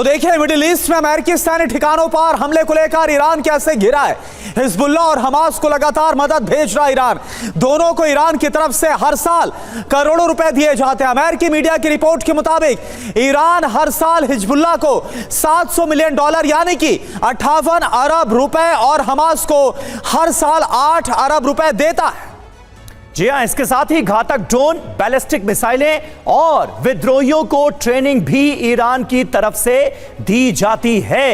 तो देखिए, middle east में अमेरिकी सैन्य ठिकानों पर हमले को लेकर ईरान कैसे घिरा है। हिजबुल्लाह और हमास को लगातार मदद भेज रहा ईरान। दोनों को ईरान की तरफ से हर साल करोड़ों रुपए दिए जाते हैं। अमेरिकी मीडिया की रिपोर्ट के मुताबिक ईरान हर साल हिजबुल्लाह को $700 मिलियन यानी कि 58 अरब रुपए और हमास को हर साल 8 अरब रुपए देता है। जी हां, इसके साथ ही घातक ड्रोन, बैलिस्टिक मिसाइलें और विद्रोहियों को ट्रेनिंग भी ईरान की तरफ से दी जाती है।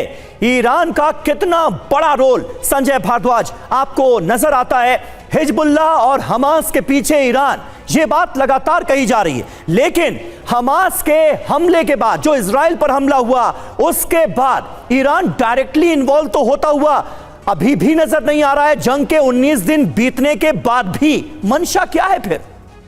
ईरान का कितना बड़ा रोल, संजय भारद्वाज, आपको नजर आता है? हिजबुल्लाह और हमास के पीछे ईरान, यह बात लगातार कही जा रही है, लेकिन हमास के हमले के बाद, जो इजराइल पर हमला हुआ, उसके बाद ईरान डायरेक्टली इन्वॉल्व तो होता हुआ अभी भी नजर नहीं आ रहा है। जंग के 19 दिन बीतने के बाद भी मंशा क्या है फिर?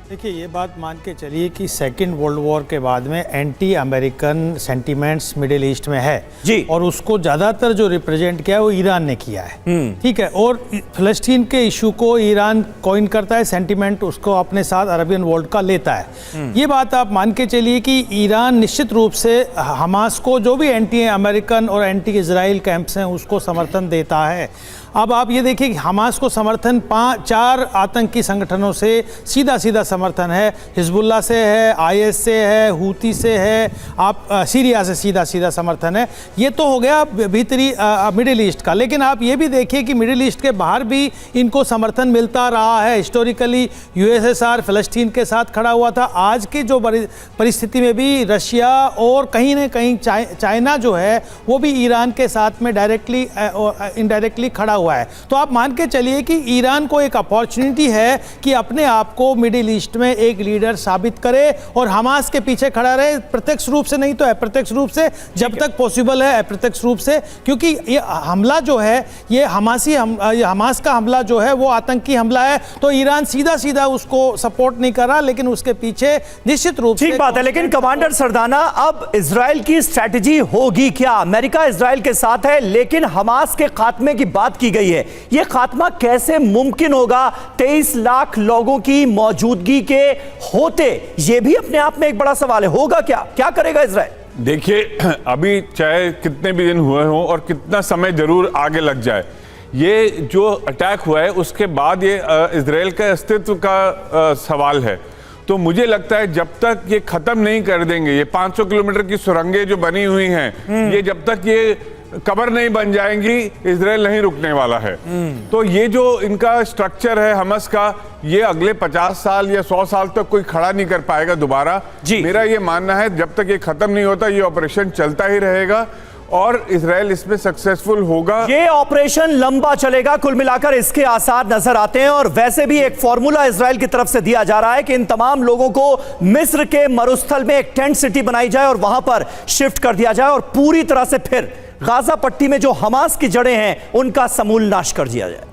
देखिए, ये बात मान के चलिए कि सेकेंड वर्ल्ड वॉर के बाद में anti American sentiments middle east में है जी, और उसको ज़्यादातर जो रिप्रेजेंट किया है वो ईरान ने किया है। ठीक है, और फिलिस्तीन के इशू को ईरान कॉइन करता है, सेंटीमेंट उसको अपने साथ अरबियन वर्ल्ड का लेता है। ये बात आप मान के चलिए कि ईरान निश्चित रूप से हमास को, जो भी एंटी अमेरिकन और एंटी इजराइल कैंप्स हैं, उसको समर्थन देता है। अब आप ये देखिए कि हमास को समर्थन 4 आतंकी संगठनों से सीधा सीधा समर्थन है। हिजबुल्लाह से है, आईएस से है, हूती से है, आप सीरिया से सीधा सीधा समर्थन है। ये तो हो गया भीतरी मिडिल ईस्ट का, लेकिन आप ये भी देखिए कि मिडिल ईस्ट के बाहर भी इनको समर्थन मिलता रहा है। हिस्टोरिकली यूएसएसआर फिलिस्तीन के साथ खड़ा हुआ था। आज की जो परिस्थिति में भी रशिया और कहीं ना कहीं चाइना जो है वो भी ईरान के साथ में डायरेक्टली इनडायरेक्टली खड़ा हुआ है। तो आप मान के चलिए कि ईरान को एक अपॉर्चुनिटी है कि अपने आप को मिडिल ईस्ट में एक लीडर साबित करे और हमास के पीछे खड़ा रहे, प्रत्यक्ष रूप से नहीं तो अप्रत्यक्ष रूप से, जब तक पॉसिबल है अप्रत्यक्ष रूप से, क्योंकि ये हमला जो है, ये हमास का हमला जो है वो आतंकी हमला है। तो ईरान सीधा सीधा उसको सपोर्ट नहीं कर रहा, लेकिन उसके पीछे निश्चित रूप से ठीक बात है। लेकिन कमांडर सरदाना, अब इजराइल की स्ट्रैटेजी होगी क्या? अमेरिका इजराइल के साथ है, लेकिन हमास के खात्मे की बात की गई है। यह खात्मा कैसे मुमकिन होगा 23 लाख लोगों की मौजूदगी के होते? यह भी अपने आप में एक बड़ा सवाल है। होगा क्या करेगा इजराइल? देखिए, अभी चाहे कितने भी दिन हुए हों और कितना समय जरूर आगे लग जाए, ये जो अटैक हुआ है उसके बाद ये इजराइल के अस्तित्व का सवाल है। तो मुझे लगता है जब तक ये खत्म नहीं कर देंगे, ये 500 किलोमीटर की सुरंगें जो बनी हुई हैं, ये जब तक ये कबर नहीं बन जाएंगी, इजराइल नहीं रुकने वाला है। तो ये जो इनका स्ट्रक्चर है हमास का, ये अगले 50 साल या 100 साल तक कोई खड़ा नहीं कर पाएगा दोबारा। मेरा ये मानना है जब तक ये खत्म नहीं होता, ये ऑपरेशन चलता ही रहेगा और इजराइल इसमें सक्सेसफुल होगा। ये ऑपरेशन लंबा चलेगा, कुल मिलाकर इसके आसार नजर आते हैं। और वैसे भी एक फॉर्मूला इजराइल की तरफ से दिया जा रहा है कि इन तमाम लोगों को मिस्र के मरुस्थल में एक टेंट सिटी बनाई जाए और वहां पर शिफ्ट कर दिया जाए और पूरी तरह से फिर गाजा पट्टी में जो हमास की जड़ें हैं उनका समूल नाश कर दिया जाए।